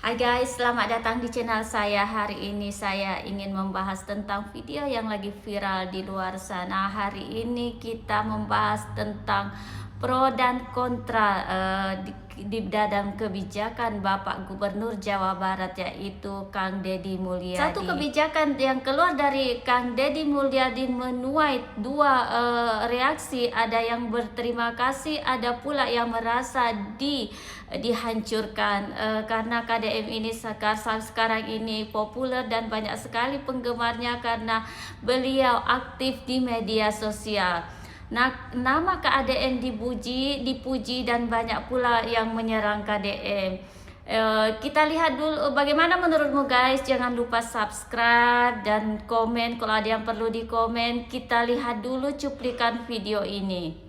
Hai guys, selamat datang di channel saya. Hari ini saya ingin membahas tentang video yang lagi viral di luar sana. Hari ini kita membahas tentang pro dan kontra di dalam kebijakan Bapak Gubernur Jawa Barat, yaitu Kang Deddy Mulyadi. Satu kebijakan yang keluar dari Kang Deddy Mulyadi menuai dua reaksi. Ada yang berterima kasih, ada pula yang merasa dihancurkan karena KDM ini sekarang ini populer dan banyak sekali penggemarnya karena beliau aktif di media sosial. Nah, nama KDM dipuji dan banyak pula yang menyerang KDM. Kita lihat dulu bagaimana menurutmu guys. Jangan lupa subscribe dan komen kalau ada yang perlu dikomen. Kita lihat dulu cuplikan video ini.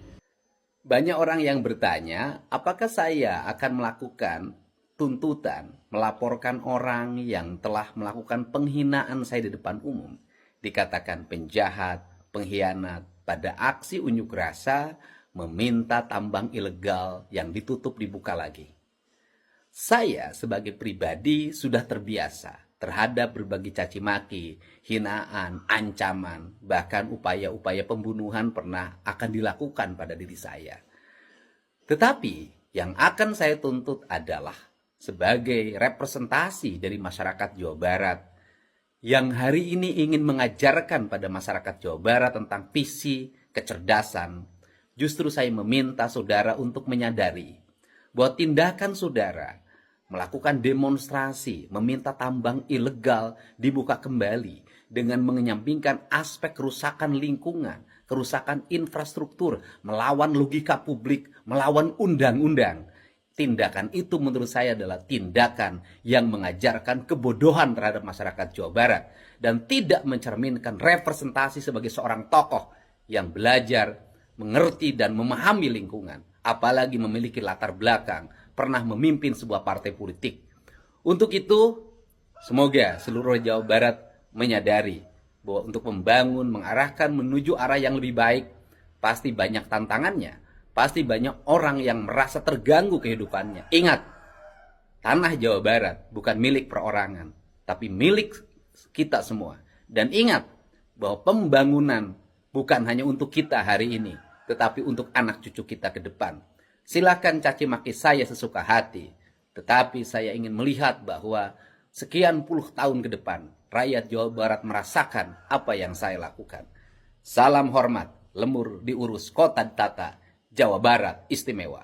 Banyak orang yang bertanya, apakah saya akan melakukan tuntutan, melaporkan orang yang telah melakukan penghinaan saya di depan umum, dikatakan penjahat, pengkhianat, pada aksi unjuk rasa meminta tambang ilegal yang ditutup dibuka lagi. Saya sebagai pribadi sudah terbiasa terhadap berbagai caci maki, hinaan, ancaman, bahkan upaya-upaya pembunuhan pernah akan dilakukan pada diri saya. Tetapi yang akan saya tuntut adalah sebagai representasi dari masyarakat Jawa Barat yang hari ini ingin mengajarkan pada masyarakat Jawa Barat tentang visi kecerdasan. Justru saya meminta saudara untuk menyadari bahwa tindakan saudara melakukan demonstrasi, meminta tambang ilegal dibuka kembali dengan menyampingkan aspek kerusakan lingkungan, kerusakan infrastruktur, melawan logika publik, melawan undang-undang. Tindakan itu menurut saya adalah tindakan yang mengajarkan kebodohan terhadap masyarakat Jawa Barat dan tidak mencerminkan representasi sebagai seorang tokoh yang belajar, mengerti dan memahami lingkungan, apalagi memiliki latar belakang pernah memimpin sebuah partai politik. Untuk itu, semoga seluruh Jawa Barat menyadari bahwa untuk membangun, mengarahkan menuju arah yang lebih baik, pasti banyak tantangannya. Pasti banyak orang yang merasa terganggu kehidupannya. Ingat, tanah Jawa Barat bukan milik perorangan, tapi milik kita semua. Dan ingat bahwa pembangunan bukan hanya untuk kita hari ini, tetapi untuk anak cucu kita ke depan. Silakan caci maki saya sesuka hati, tetapi saya ingin melihat bahwa sekian puluh tahun ke depan, rakyat Jawa Barat merasakan apa yang saya lakukan. Salam hormat, lemur diurus, kota ditata. Jawa Barat istimewa.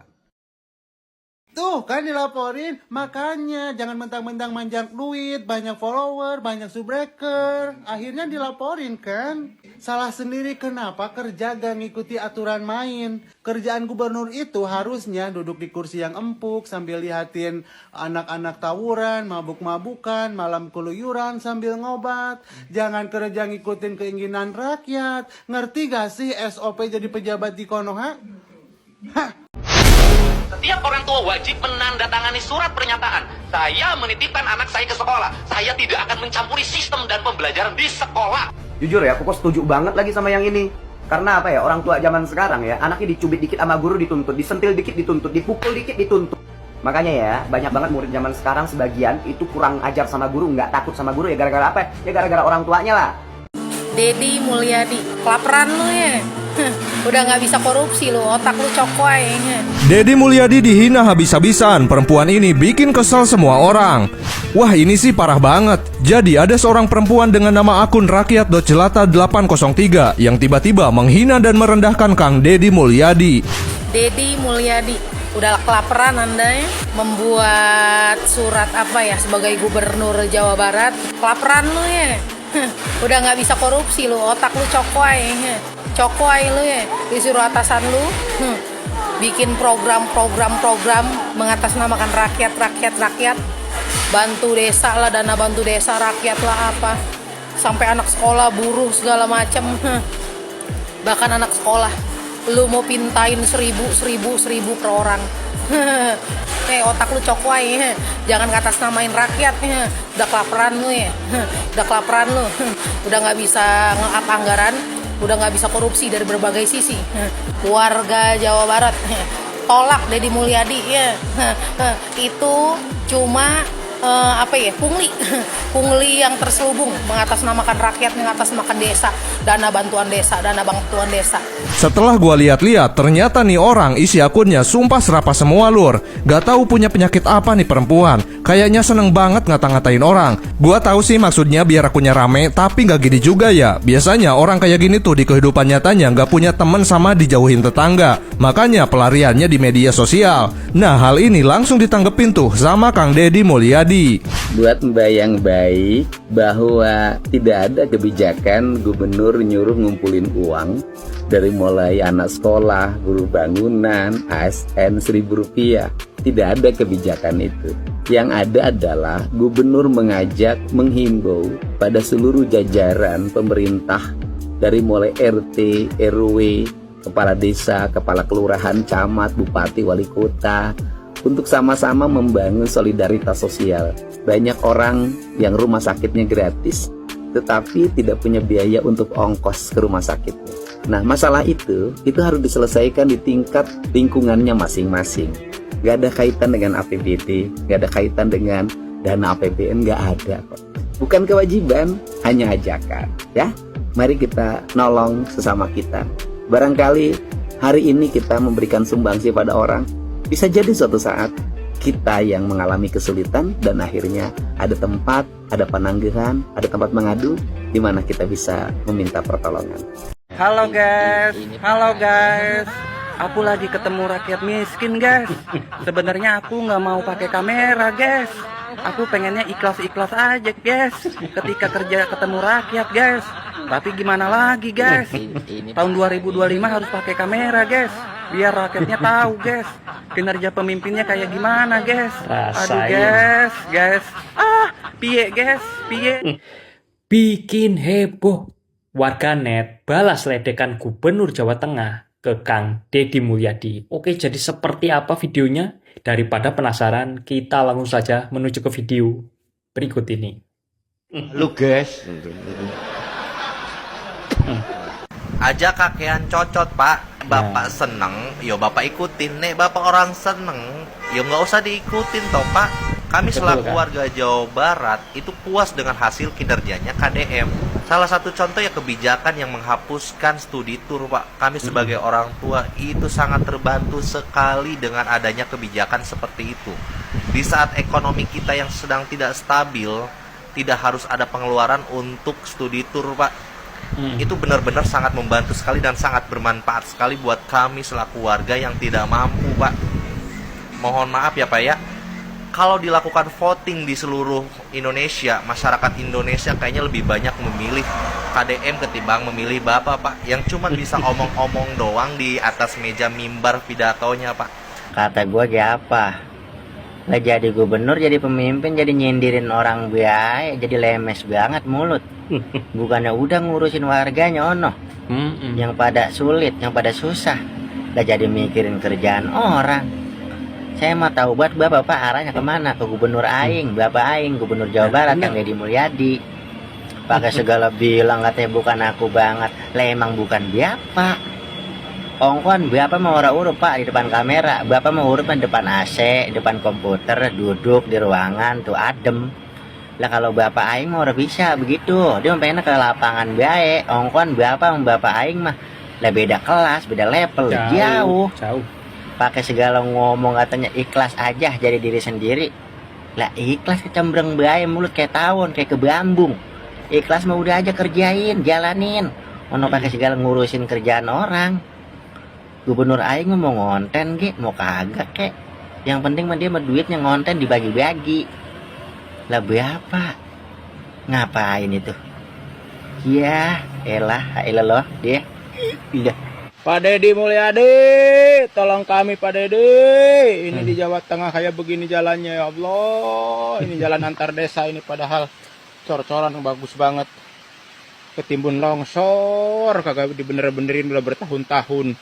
Tuh kan dilaporin, makanya jangan mentang-mentang manjang duit, banyak follower, banyak subbreaker. Akhirnya dilaporin kan. Salah sendiri kenapa kerja gak ngikuti aturan main. Kerjaan gubernur itu harusnya duduk di kursi yang empuk sambil lihatin anak-anak tawuran, mabuk-mabukan, malam keluyuran sambil ngobat. Jangan kerja ngikutin keinginan rakyat. Ngerti gak sih SOP jadi pejabat di Konoha? Hah? Setiap orang tua wajib menandatangani surat pernyataan. Saya menitipkan anak saya ke sekolah. Saya tidak akan mencampuri sistem dan pembelajaran di sekolah. Jujur ya, aku kok setuju banget lagi sama yang ini. Karena apa ya, orang tua zaman sekarang ya, anaknya dicubit dikit sama guru dituntut, disentil dikit dituntut, dipukul dikit dituntut. Makanya ya, banyak banget murid zaman sekarang sebagian itu kurang ajar sama guru, nggak takut sama guru ya gara-gara apa ya? Ya gara-gara orang tuanya lah. Deddy Mulyadi, kelaparan lu ya. Udah nggak bisa korupsi lu, otak lu cokoy. Deddy Mulyadi dihina habis-habisan. Perempuan ini bikin kesal semua orang. Wah, ini sih parah banget. Jadi ada seorang perempuan dengan nama akun rakyat.jelata803 yang tiba-tiba menghina dan merendahkan Kang Deddy Mulyadi. Deddy Mulyadi, udah kelaparan Anda ya, membuat surat apa ya sebagai gubernur Jawa Barat. Kelaparan lu ya. Udah nggak bisa korupsi lu, otak lu cokoy. Cokoy lu ya, disuruh atasan lu bikin program mengatasnamakan rakyat. Bantu desa lah, dana bantu desa rakyat lah apa. Sampai anak sekolah, buruh segala macem. Bahkan anak sekolah, lu mau pintain 1000 per orang. Otak lu cokoy, jangan ngatasnamain rakyat. Udah kelaparan lu ya, udah kelaparan lu. Udah nggak bisa nge-up anggaran, udah nggak bisa korupsi dari berbagai sisi. Warga Jawa Barat tolak Deddy Mulyadi ya. Itu cuma apa ya, pungli pungli yang terselubung mengatasnamakan rakyat, mengatasnamakan desa, dana bantuan desa. Setelah gua lihat-lihat, ternyata nih orang isi akunnya sumpah serapah semua lur. Gak tahu punya penyakit apa nih perempuan. Kayaknya seneng banget ngata-ngatain orang. Gua tahu sih maksudnya biar akunnya rame, tapi gak gini juga ya. Biasanya orang kayak gini tuh di kehidupan nyatanya gak punya temen sama dijauhin tetangga. Makanya pelariannya di media sosial. Nah hal ini langsung ditanggepin tuh sama Kang Deddy Mulyadi. Buat mbak yang baik bahwa tidak ada kebijakan gubernur nyuruh ngumpulin uang dari mulai anak sekolah, guru bangunan, ASN Rp1.000. Tidak ada kebijakan itu. Yang ada adalah gubernur mengajak, menghimbau pada seluruh jajaran pemerintah dari mulai RT, RW, kepala desa, kepala kelurahan, camat, bupati, wali kota untuk sama-sama membangun solidaritas sosial. Banyak orang yang rumah sakitnya gratis, tetapi tidak punya biaya untuk ongkos ke rumah sakitnya. Nah, masalah itu harus diselesaikan di tingkat lingkungannya masing-masing. Gak ada kaitan dengan APBD, gak ada kaitan dengan dana APBN, gak ada kok. Bukan kewajiban, hanya ajakan. Ya, mari kita nolong sesama kita. Barangkali hari ini kita memberikan sumbangsi pada orang, bisa jadi suatu saat kita yang mengalami kesulitan dan akhirnya ada tempat, ada penangguhan, ada tempat mengadu di mana kita bisa meminta pertolongan. Halo guys, aku lagi ketemu rakyat miskin guys. Sebenarnya aku nggak mau pakai kamera guys. Aku pengennya ikhlas-ikhlas aja guys. Ketika kerja ketemu rakyat guys. Tapi gimana lagi guys? Tahun 2025 harus pakai kamera guys. Biar rakyatnya tahu guys kinerja pemimpinnya kayak gimana guys. Aduh guys. Piye guys, piye. Bikin heboh. Warganet balas ledekan Gubernur Jawa Tengah ke Kang Deddy Mulyadi. Oke, jadi seperti apa videonya? Daripada penasaran, kita langsung saja menuju ke video berikut ini. Lu guys, Aja kakean cocot pak. Bapak seneng, yo bapak ikutin. Nek bapak orang seneng, yo nggak usah diikutin toh pak. Kami selaku warga Jawa Barat itu puas dengan hasil kinerjanya KDM. Salah satu contoh ya kebijakan yang menghapuskan studi tour pak. Kami sebagai orang tua itu sangat terbantu sekali dengan adanya kebijakan seperti itu. Di saat ekonomi kita yang sedang tidak stabil, tidak harus ada pengeluaran untuk studi tour pak. Itu benar-benar sangat membantu sekali dan sangat bermanfaat sekali buat kami selaku warga yang tidak mampu pak. Mohon maaf ya pak ya, kalau dilakukan voting di seluruh Indonesia, masyarakat Indonesia kayaknya lebih banyak memilih KDM ketimbang memilih bapak pak, yang cuma bisa omong-omong doang di atas meja mimbar pidatonya pak. kata gue kayak apa? Lah jadi gubernur, jadi pemimpin, jadi nyindirin orang baik, jadi lemes banget mulut. Bukannya udah ngurusin warganya ono, yang pada sulit, yang pada susah, lah jadi mikirin kerjaan orang. Saya mah tahu buat bapak arahnya kemana, ke gubernur aing, bapak aing, gubernur Jawa Barat Kang Deddy Mulyadi. Pakai segala bilang katanya bukan aku banget, lah emang bukan bapak. Ongkon bapak mau urut pak di depan kamera, bapak mau urut di depan AC, depan komputer, duduk di ruangan tuh adem. Lah kalau bapak aing mau bisa begitu, dia pengen ke lapangan bae. Ongkon bapak sama bapak aing mah lah beda kelas, beda level, jauh. Pakai segala ngomong katanya ikhlas aja jadi diri sendiri. Lah ikhlas kecembreng bae mulut kayak tawon, kayak kebambung. Ikhlas mah udah aja kerjain, jalanin. Ono pakai segala ngurusin kerjaan orang. Gubernur aing mau ngonten ge, mau kagak kek. Yang penting mah dia mah duitnya ngonten dibagi-bagi. Lah berapa? Ngapain itu? Ya, elah loh dia. Iya. Pak Deddy Mulyadi, tolong kami Pak Deddy. Ini di Jawa Tengah kayak begini jalannya ya Allah. Ini jalan antar desa ini padahal cor-coran bagus banget. Ketimbun longsor, kagak dibener-benerin udah bertahun-tahun.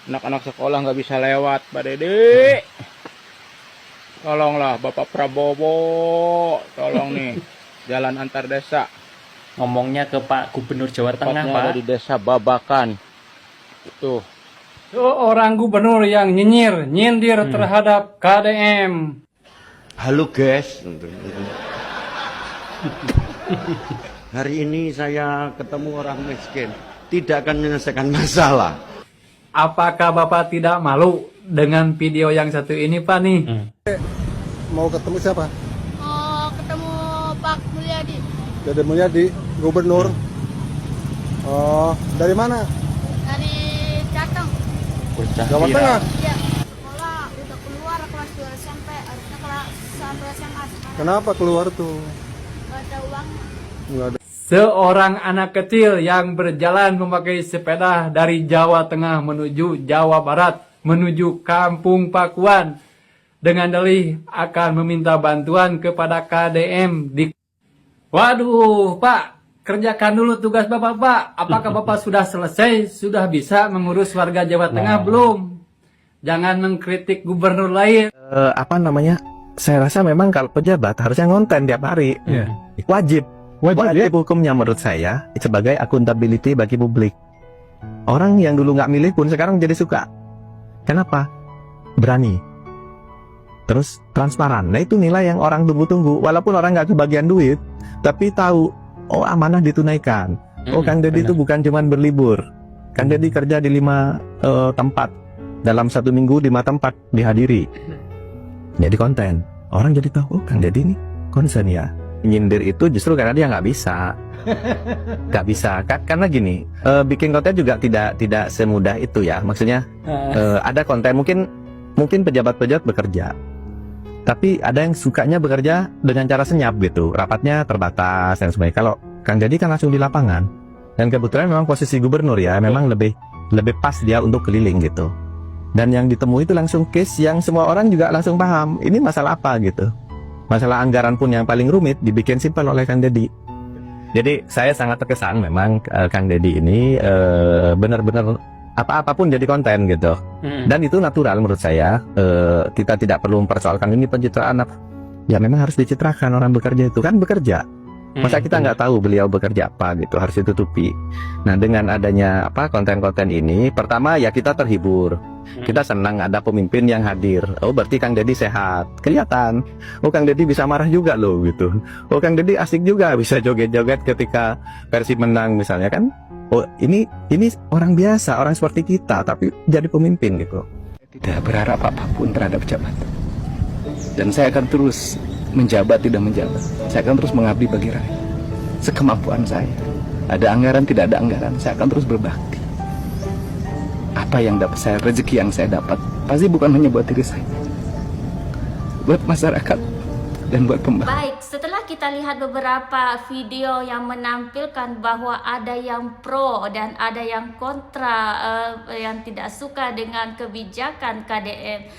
Anak-anak sekolah nggak bisa lewat Pak Deddy. Tolonglah Bapak Prabowo, tolong nih jalan antar desa. Ngomongnya ke Pak Gubernur Jawa Tengah, Pak. Ada di desa Babakan. Itu. Orang gubernur yang nyindir terhadap KDM. Halo guys. Hari ini saya ketemu orang miskin. Tidak akan menyelesaikan masalah. Apakah Bapak tidak malu dengan video yang satu ini, Pak nih? Mau ketemu siapa? Mau ketemu Pak Mulyadi Dede Mulyadi, gubernur. Oh, dari mana? dari Jateng. Jawa Tengah. Iya. Sekolah udah keluar kelas 2 SMP, harusnya kelas sampai SMA. Kenapa keluar tuh? Gak ada uangnya. Nggak ada. Seorang anak kecil yang berjalan memakai sepeda dari Jawa Tengah menuju Jawa Barat, menuju Kampung Pakuan, dengan dalih akan meminta bantuan kepada KDM di... Waduh, Pak, kerjakan dulu tugas Bapak, Pak. Apakah Bapak sudah selesai, sudah bisa mengurus warga Jawa Tengah belum? Jangan mengkritik gubernur lain. Saya rasa memang kalau pejabat harusnya ngonten tiap hari. Wajib hukumnya menurut saya sebagai accountability bagi publik. Orang yang dulu nggak milih pun sekarang jadi suka. Kenapa? Berani. Terus transparan. Nah itu nilai yang orang tunggu-tunggu. Walaupun orang nggak kebagian duit, tapi tahu, oh amanah ditunaikan. Oh Kang Deddy itu bukan cuma berlibur. Kang Deddy kerja di 5 tempat. Dalam 1 minggu 5 tempat dihadiri. Jadi konten. Orang jadi tahu, oh Kang Deddy ini concern ya. Nyindir itu justru karena dia nggak bisa. Nggak bisa. Karena gini, bikin konten juga tidak semudah itu ya. Maksudnya ada konten, mungkin pejabat-pejabat bekerja. Tapi ada yang sukanya bekerja dengan cara senyap gitu. Rapatnya terbatas dan sebagainya. Kalau Kang Deddy kan langsung di lapangan. Dan kebetulan memang posisi gubernur ya, memang lebih pas dia untuk keliling gitu. Dan yang ditemui itu langsung case yang semua orang juga langsung paham. Ini masalah apa gitu. Masalah anggaran pun yang paling rumit dibikin simpel oleh Kang Deddy. Jadi saya sangat terkesan memang Kang Deddy ini benar-benar apapun jadi konten gitu. Dan itu natural menurut saya. Kita tidak perlu mempersoalkan ini pencitraan apa. Ya memang harus dicitrakan, orang bekerja itu kan bekerja. Masa kita nggak tahu beliau bekerja apa gitu, harus ditutupi. Nah dengan adanya konten-konten ini, pertama ya kita terhibur. Kita senang ada pemimpin yang hadir. Oh berarti Kang Deddy sehat, kelihatan. Oh Kang Deddy bisa marah juga loh gitu. Oh Kang Deddy asik juga, bisa joget-joget ketika Persib menang misalnya kan. Oh ini orang biasa, orang seperti kita tapi jadi pemimpin gitu. Tidak berharap apapun terhadap jabatan. Dan saya akan terus menjabat tidak menjabat. Saya akan terus mengabdi bagi rakyat. Sekemampuan saya. Ada anggaran tidak ada anggaran, saya akan terus berbakti. Apa yang dapat saya, rezeki yang saya dapat, pasti bukan hanya buat diri saya, buat masyarakat dan buat pembantu. Baik, setelah kita lihat beberapa video yang menampilkan bahwa ada yang pro dan ada yang kontra, yang tidak suka dengan kebijakan KDM.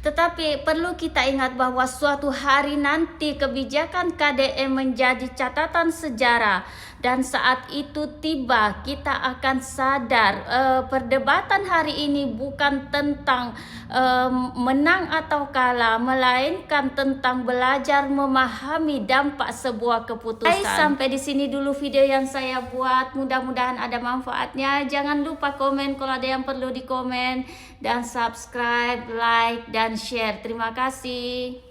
Tetapi perlu kita ingat bahwa suatu hari nanti kebijakan KDM menjadi catatan sejarah. Dan saat itu tiba, kita akan sadar perdebatan hari ini bukan tentang menang atau kalah, melainkan tentang belajar memahami dampak sebuah keputusan. Sampai di sini dulu video yang saya buat, mudah-mudahan ada manfaatnya. Jangan lupa komen kalau ada yang perlu dikomen, dan subscribe, like, dan share. Terima kasih.